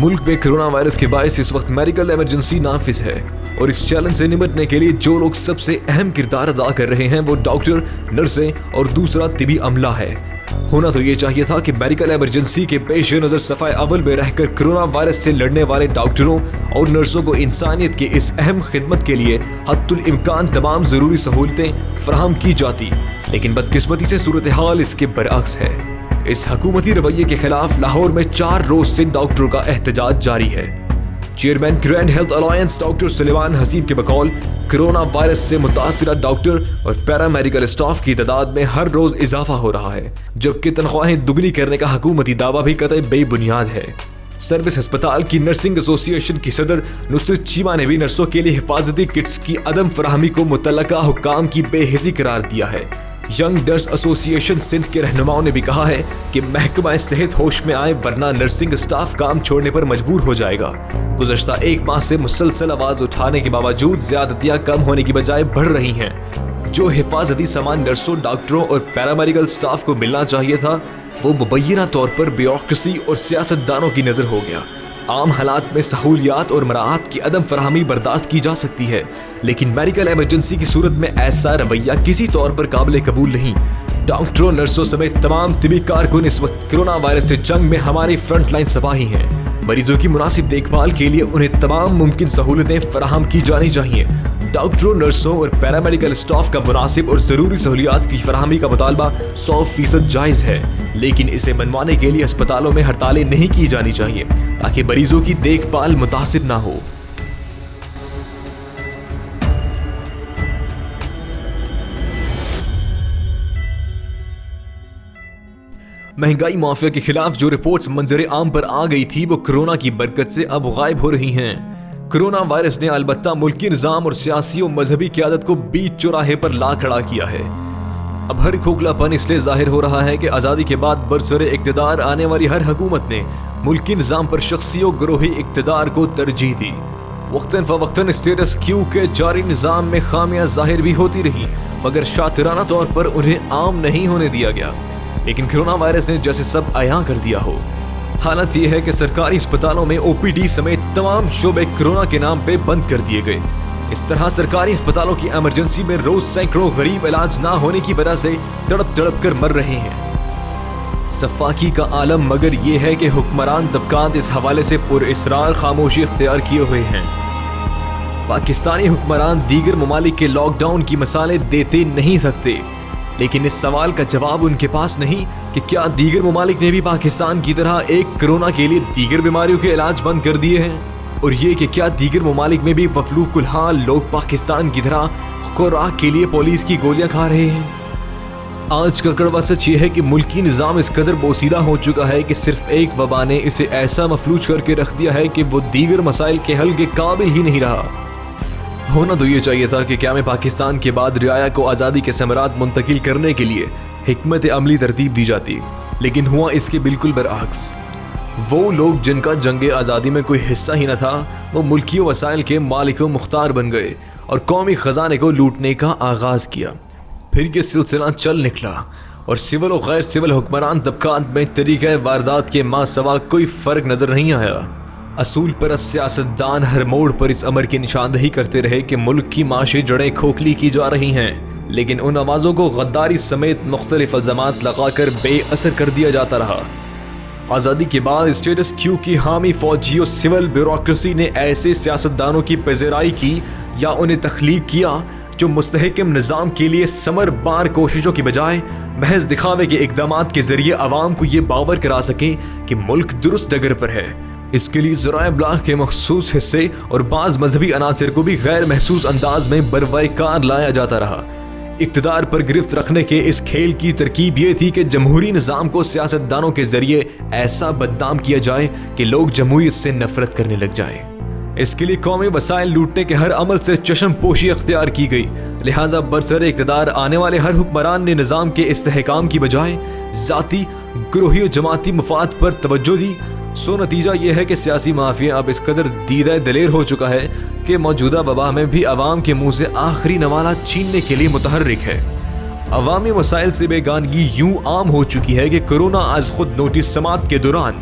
ملک میں corona virus کے باعث اس وقت میڈیکل ایمرجنسی نافذ ہے اور اس چیلنج سے نمٹنے کے لیے جو لوگ سب سے اہم کردار ادا کر رہے ہیں وہ ڈاکٹر، نرسیں اور دوسرا طبی عملہ ہے۔ ہونا تو یہ چاہیے تھا کہ میڈیکل ایمرجنسی کے پیش نظر صفحہ اول میں رہ کر کرونا وائرس سے لڑنے والے ڈاکٹروں اور نرسوں کو انسانیت کی اس اہم خدمت کے لیے حد الامکان تمام ضروری سہولتیں فراہم کی جاتی، لیکن بدقسمتی سے صورتحال اس کے برعکس ہے۔ اس حکومتی رویے کے خلاف لاہور میں 4 روز سے ڈاکٹروں کا احتجاج جاری ہے۔ Chairman grand health alliance doctor Sulaiman Haseeb کے بقول کرونا وائرس سے متاثرہ ڈاکٹر اور پیرا میڈیکل اسٹاف کی تعداد میں ہر روز اضافہ ہو رہا ہے، جبکہ تنخواہیں دگنی کرنے کا حکومتی دعویٰ بھی قطعی بے بنیاد ہے۔ سروس ہسپتال کی نرسنگ ایسوسی ایشن کی صدر نصرت چیمہ نے بھی نرسوں کے لیے حفاظتی کٹس کی عدم فراہمی کو متعلقہ حکام کی بے حسی قرار دیا ہے۔ ینگ نرس ایسوسی ایشن سندھ کے رہنماؤں نے بھی کہا ہے کہ محکمہ صحت ہوش میں آئے ورنہ نرسنگ اسٹاف کام چھوڑنے پر مجبور ہو جائے گا۔ گزشتہ 1 ماہ سے مسلسل آواز اٹھانے کے باوجود زیادتیاں کم ہونے کی بجائے بڑھ رہی ہیں۔ جو حفاظتی سامان نرسوں، ڈاکٹروں اور پیرامیڈیکل اسٹاف کو ملنا چاہیے تھا وہ مبینہ طور پر بیوروکریسی اور سیاستدانوں کی نظر ہو گیا۔ عام حالات میں سہولیات اور مراعات کی عدم فراہمی برداشت کی جا سکتی ہے، لیکن میڈیکل ایمرجنسی کی صورت میں ایسا رویہ کسی طور پر قابل قبول نہیں۔ ڈاکٹروں، نرسوں سمیت تمام طبی کارکن اس وقت کرونا وائرس سے جنگ میں ہماری فرنٹ لائن سپاہی ہیں۔ مریضوں کی مناسب دیکھ بھال کے لیے انہیں تمام ممکن سہولتیں فراہم کی جانی چاہیے۔ ڈاکٹروں، نرسوں اور پیرامیڈیکل اسٹاف کا مناسب اور ضروری سہولیات کی فراہمی کا مطالبہ 100% جائز ہے، لیکن اسے منوانے کے لیے اسپتالوں میں ہڑتالیں نہیں کی جانی چاہیے تاکہ مریضوں کی دیکھ بھال متاثر نہ ہو۔ مہنگائی مافیا کے خلاف جو رپورٹس منظر عام پر آ گئی تھی وہ کرونا کی برکت سے اب غائب ہو رہی ہیں۔ کرونا وائرس نے البتہ ملکی نظام اور سیاسی و مذہبی قیادت کو بیچ چوراہے پر لا کھڑا کیا ہے۔ اب ہر کھوکھلا پن اس لیے ظاہر ہو رہا ہے کہ آزادی کے بعد برسر اقتدار آنے والی ہر حکومت نے ملکی نظام پر شخصی و گروہی اقتدار کو ترجیح دی۔ وقتاً فوقتاً اسٹیٹس کیو کے جاری نظام میں خامیاں ظاہر بھی ہوتی رہی، مگر شاطرانہ طور پر انہیں عام نہیں ہونے دیا گیا۔ لیکن کرونا وائرس نے جیسے سب عیاں کر دیا ہو۔ حالت یہ ہے کہ سرکاری اسپتالوں میں OPD سمیت تمام شعبے کرونا کے نام پہ بند کر دیے گئے۔ اس طرح سرکاری اسپتالوں کی ایمرجنسی میں روز سینکڑوں غریب علاج نہ ہونے کی وجہ سے تڑپ تڑپ کر مر رہے ہیں۔ صفاقی کا عالم مگر یہ ہے کہ حکمران طبقات اس حوالے سے پراسرار خاموشی اختیار کیے ہوئے ہیں۔ پاکستانی حکمران دیگر ممالک کے لاک ڈاؤن کی مثالیں دیتے نہیں سکتے، لیکن اس سوال کا جواب ان کے پاس نہیں کہ کیا دیگر ممالک نے بھی پاکستان کی طرح ایک کرونا کے لیے دیگر بیماریوں کے علاج بند کر دیے ہیں، اور یہ کہ کیا دیگر ممالک میں بھی وفلو کلحال لوگ پاکستان کی طرح خوراک کے لیے پولیس کی گولیاں کھا رہے ہیں۔ آج کا کڑوا سچ یہ ہے کہ ملکی نظام اس قدر بوسیدہ ہو چکا ہے کہ صرف ایک وبا نے اسے ایسا مفلوج کر کے رکھ دیا ہے کہ وہ دیگر مسائل کے حل کے قابل ہی نہیں رہا۔ ہونا تو یہ چاہیے تھا کہ قیام پاکستان کے بعد رعایا کو آزادی کے ثمرات منتقل کرنے کے لیے حکمت عملی ترتیب دی جاتی، لیکن ہوا اس کے بالکل برعکس۔ وہ لوگ جن کا جنگ آزادی میں کوئی حصہ ہی نہ تھا وہ ملکی وسائل کے مالک و مختار بن گئے اور قومی خزانے کو لوٹنے کا آغاز کیا۔ پھر یہ سلسلہ چل نکلا اور سول و غیر سول حکمران طبقات میں طریقہ واردات کے ماں سوا کوئی فرق نظر نہیں آیا۔ اصول پرست سیاستدان ہر موڑ پر اس امر کی نشاندہی کرتے رہے کہ ملک کی معاشی جڑیں کھوکھلی کی جا رہی ہیں، لیکن ان آوازوں کو غداری سمیت مختلف الزامات لگا کر بے اثر کر دیا جاتا رہا۔ آزادی کے بعد اسٹیٹس کیو کی حامی فوجی اور سول بیوروکریسی نے ایسے سیاستدانوں کی پذیرائی کی یا انہیں تخلیق کیا جو مستحکم نظام کے لیے ثمر بار کوششوں کی بجائے محض دکھاوے کے اقدامات کے ذریعے عوام کو یہ باور کرا سکیں کہ ملک درست ڈگر پر ہے۔ اس کے لیے ذرائع ابلاغ کے مخصوص حصے اور بعض مذہبی عناصر کو بھی غیر محسوس انداز میں بروئے کار لایا جاتا رہا۔ اقتدار پر گرفت رکھنے کے اس کھیل کی ترکیب یہ تھی کہ جمہوری نظام کو سیاستدانوں کے ذریعے ایسا بدنام کیا جائے کہ لوگ جمہوریت سے نفرت کرنے لگ جائیں۔ اس کے لیے قومی وسائل لوٹنے کے ہر عمل سے چشم پوشی اختیار کی گئی، لہٰذا برسر اقتدار آنے والے ہر حکمران نے نظام کے استحکام کی بجائے ذاتی، گروہی و جماعتی مفاد پر توجہ دی۔ سو نتیجہ یہ ہے کہ سیاسی مافیا اب اس قدر دیدہ دلیر ہو چکا ہے کہ موجودہ وبا میں بھی عوام کے منہ سے آخری نوالہ چھیننے کے لیے متحرک ہے۔ عوامی مسائل سے بیگانگی یوں عام ہو چکی ہے کہ کرونا از خود نوٹس سماعت کے دوران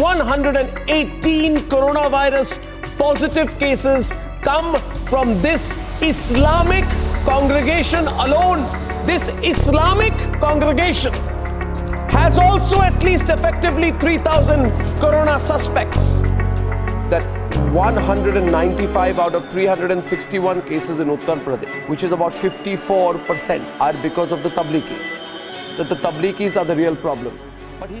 118 coronavirus positive cases come from this Islamic congregation alone. This Islamic congregation has also at least effectively 3,000 corona suspects. That 195 out of 361 cases in Uttar Pradesh, which is about 54%, are because of the Tablighi. That the Tablighis are the real problem. But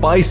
22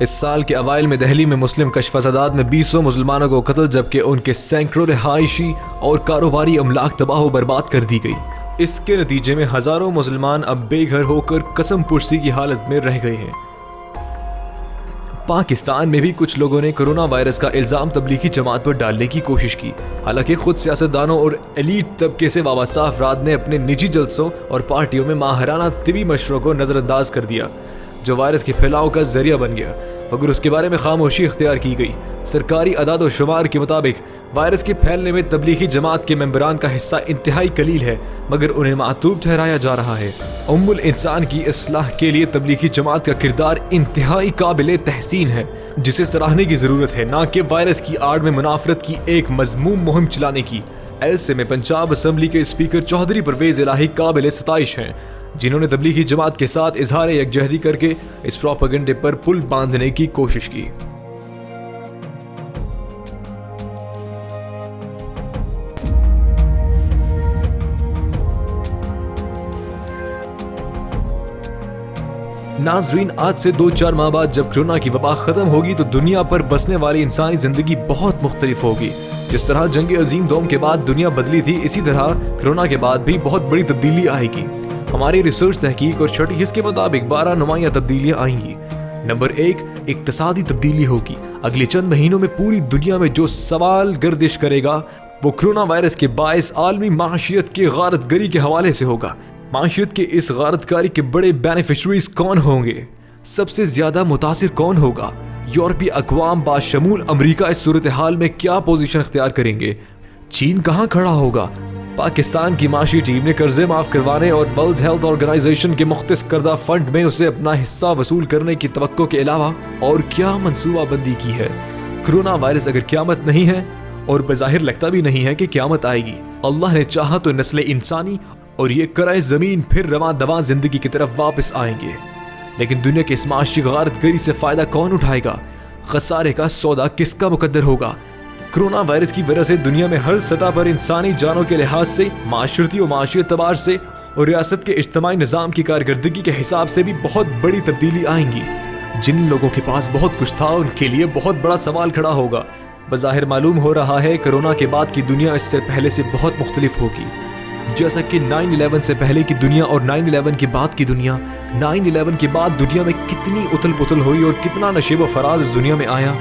اس سال کے اوائل میں دہلی میں مسلم کش فسادات میں 200 مسلمانوں کو قتل جبکہ ان کے سینکڑوں رہائشی اور کاروباری املاک تباہ و برباد کر دی گئی۔ اس کے نتیجے میں ہزاروں مسلمان اب بے گھر ہو کر قسم پرسی کی حالت میں رہ گئے ہیں۔ پاکستان میں بھی کچھ لوگوں نے کرونا وائرس کا الزام تبلیغی جماعت پر ڈالنے کی کوشش کی، حالانکہ خود سیاستدانوں اور ایلیٹ طبقے سے وابستہ افراد نے اپنے نجی جلسوں اور پارٹیوں میں ماہرانہ طبی مشوروں کو نظر انداز کر دیا جو وائرس کے پھیلاؤ کا ذریعہ بن گیا، مگر اس کے بارے میں خاموشی اختیار کی گئی۔ سرکاری اعداد و شمار کے مطابق وائرس کے پھیلنے میں تبلیغی جماعت کے ممبران کا حصہ انتہائی قلیل ہے، مگر انہیں معتوب ٹھہرایا جا رہا ہے۔ الانسان کی اصلاح کے لیے تبلیغی جماعت کا کردار انتہائی قابل تحسین ہے، جسے سراہنے کی ضرورت ہے، نہ کہ وائرس کی آڑ میں منافرت کی ایک مذموم مہم چلانے کی۔ ایسے میں پنجاب اسمبلی کے اسپیکر چودھری پرویز الہی قابل ستائش ہیں، جنہوں نے تبلیغی جماعت کے ساتھ اظہار یکجہتی کر کے اس پروپیگنڈے پر پل باندھنے کی کوشش کی۔ ناظرین، آج سے 2-4 ماہ بعد جب کرونا کی وبا ختم ہوگی تو دنیا پر بسنے والی انسانی زندگی بہت مختلف ہوگی۔ جس طرح جنگ عظیم دوم کے بعد دنیا بدلی تھی، اسی طرح کرونا کے بعد بھی بہت بڑی تبدیلی آئے گی۔ ہماری ریسرچ تحقیق اور چھٹی حص کے مطابق 12 نمایاں تبدیلیاں آئیں گی۔ نمبر 1، اقتصادی تبدیلی ہوگی۔ اگلے چند مہینوں میں پوری دنیا میں جو سوال گردش کرے گا وہ کرونا وائرس کے باعث عالمی معیشت کے غارت گری کے حوالے سے ہوگا۔ معیشت کے اس غارت کاری کے بڑے بینیفیشریز کون ہوں گے؟ سب سے زیادہ متاثر کون ہوگا؟ یورپی اقوام باشمول امریکہ اس صورتحال میں کیا پوزیشن اختیار کریں گے؟ چین کہاں کھڑا ہوگا؟ پاکستان کی معاشی ٹیم نے قرضے معاف کروانے اور ورلڈ ہیلتھ آرگنائزیشن کے مختص کردہ فنڈ میں اسے اپنا حصہ وصول کرنے کی توقع کے علاوہ اور کیا منصوبہ بندی کی ہے؟ کرونا وائرس اگر قیامت نہیں ہے، اور بظاہر لگتا بھی نہیں ہے کہ قیامت آئے گی، اللہ نے چاہا تو نسل انسانی اور یہ کرۂ زمین پھر رواں دواں زندگی کی طرف واپس آئیں گے۔ لیکن دنیا کے اس معاشی غارت گری سے فائدہ کون اٹھائے گا؟ خسارے کا سودا کس کا مقدر ہوگا؟ کرونا وائرس کی وجہ سے دنیا میں ہر سطح پر انسانی جانوں کے لحاظ سے، معاشرتی و معاشی اعتبار سے اور ریاست کے اجتماعی نظام کی کارکردگی کے حساب سے بھی بہت بڑی تبدیلی آئیں گی۔ جن لوگوں کے پاس بہت کچھ تھا ان کے لیے بہت بڑا سوال کھڑا ہوگا۔ بظاہر معلوم ہو رہا ہے کرونا کے بعد کی دنیا اس سے پہلے سے بہت مختلف ہوگی، جیسا کہ 9/11 سے پہلے کی دنیا اور 9/11 کے بعد کی دنیا۔ 9/11 کے بعد دنیا میں کتنی اتل پتل ہوئی اور کتنا نشیب و فراز اس دنیا میں آیا،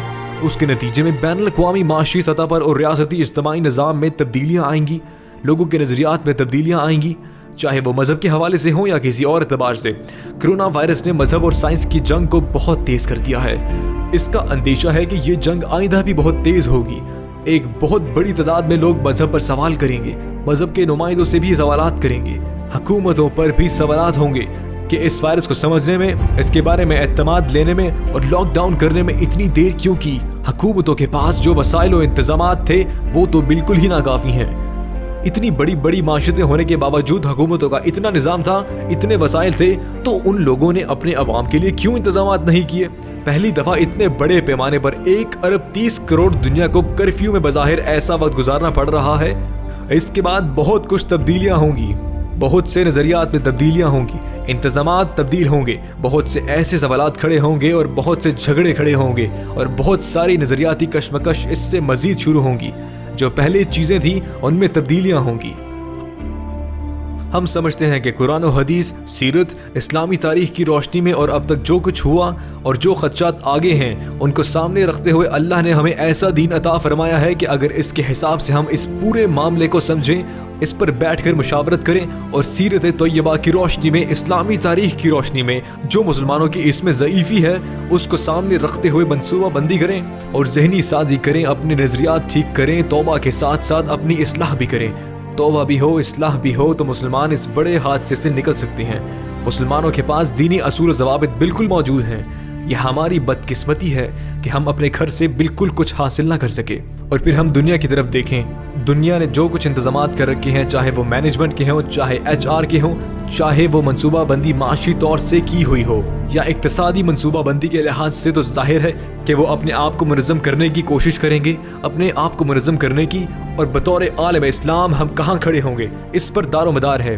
اس کے نتیجے میں بین الاقوامی معاشی سطح پر اور ریاستی اجتماعی نظام میں تبدیلیاں آئیں گی، لوگوں کے نظریات میں تبدیلیاں آئیں گی، چاہے وہ مذہب کے حوالے سے ہوں یا کسی اور اعتبار سے۔ کرونا وائرس نے مذہب اور سائنس کی جنگ کو بہت تیز کر دیا ہے۔ اس کا اندیشہ ہے کہ یہ جنگ آئندہ بھی بہت تیز ہوگی۔ ایک بہت بڑی تعداد میں لوگ مذہب پر سوال کریں گے، مذہب کے نمائندوں سے بھی سوالات کریں گے، حکومتوں پر بھی سوالات ہوں گے کہ اس وائرس کو سمجھنے میں، اس کے بارے میں اعتماد لینے میں اور لاک ڈاؤن کرنے میں اتنی دیر کیوں کی؟ حکومتوں کے پاس جو وسائل و انتظامات تھے وہ تو بالکل ہی ناکافی ہیں۔ اتنی بڑی بڑی معیشتیں ہونے کے باوجود حکومتوں کا اتنا نظام تھا، اتنے وسائل تھے، تو ان لوگوں نے اپنے عوام کے لیے کیوں انتظامات نہیں کیے؟ پہلی دفعہ اتنے بڑے پیمانے پر 1.30 ارب دنیا کو کرفیو میں بظاہر ایسا وقت گزارنا پڑ رہا ہے۔ اس کے بعد بہت کچھ تبدیلیاں ہوں گی، بہت سے نظریات میں تبدیلیاں ہوں گی، انتظامات تبدیل ہوں گے، بہت سے ایسے سوالات کھڑے ہوں گے اور بہت سے جھگڑے کھڑے ہوں گے اور بہت ساری نظریاتی کشمکش اس سے مزید شروع ہوں گی۔ جو پہلے چیزیں تھیں ان میں تبدیلیاں ہوں گی۔ ہم سمجھتے ہیں کہ قرآن و حدیث، سیرت، اسلامی تاریخ کی روشنی میں اور اب تک جو کچھ ہوا اور جو خدشات آگے ہیں ان کو سامنے رکھتے ہوئے اللہ نے ہمیں ایسا دین عطا فرمایا ہے کہ اگر اس کے حساب سے ہم اس پورے معاملے کو سمجھیں، اس پر بیٹھ کر مشاورت کریں اور سیرت طیبہ کی روشنی میں، اسلامی تاریخ کی روشنی میں جو مسلمانوں کی اس میں ضعیفی ہے اس کو سامنے رکھتے ہوئے منصوبہ بندی کریں اور ذہنی سازی کریں، اپنے نظریات ٹھیک کریں، توبہ کے ساتھ ساتھ اپنی اصلاح بھی کریں۔ توبہ بھی ہو، اصلاح بھی ہو تو مسلمان اس بڑے حادثے سے نکل سکتے ہیں۔ مسلمانوں کے پاس دینی اصول و ضوابط بالکل موجود ہیں۔ یہ ہماری بدقسمتی ہے کہ ہم اپنے گھر سے بالکل کچھ حاصل نہ کر سکے اور پھر ہم دنیا کی طرف دیکھیں۔ دنیا نے جو کچھ انتظامات کر رکھے ہیں، چاہے وہ مینجمنٹ کے ہوں، چاہے HR کے ہوں، چاہے وہ منصوبہ بندی معاشی طور سے کی ہوئی ہو یا اقتصادی منصوبہ بندی کے لحاظ سے، تو ظاہر ہے کہ وہ اپنے آپ کو منظم کرنے کی کوشش کریں گے۔ اپنے آپ کو منظم کرنے کی اور بطور عالم اسلام ہم کہاں کھڑے ہوں گے، اس پر دار و مدار ہے۔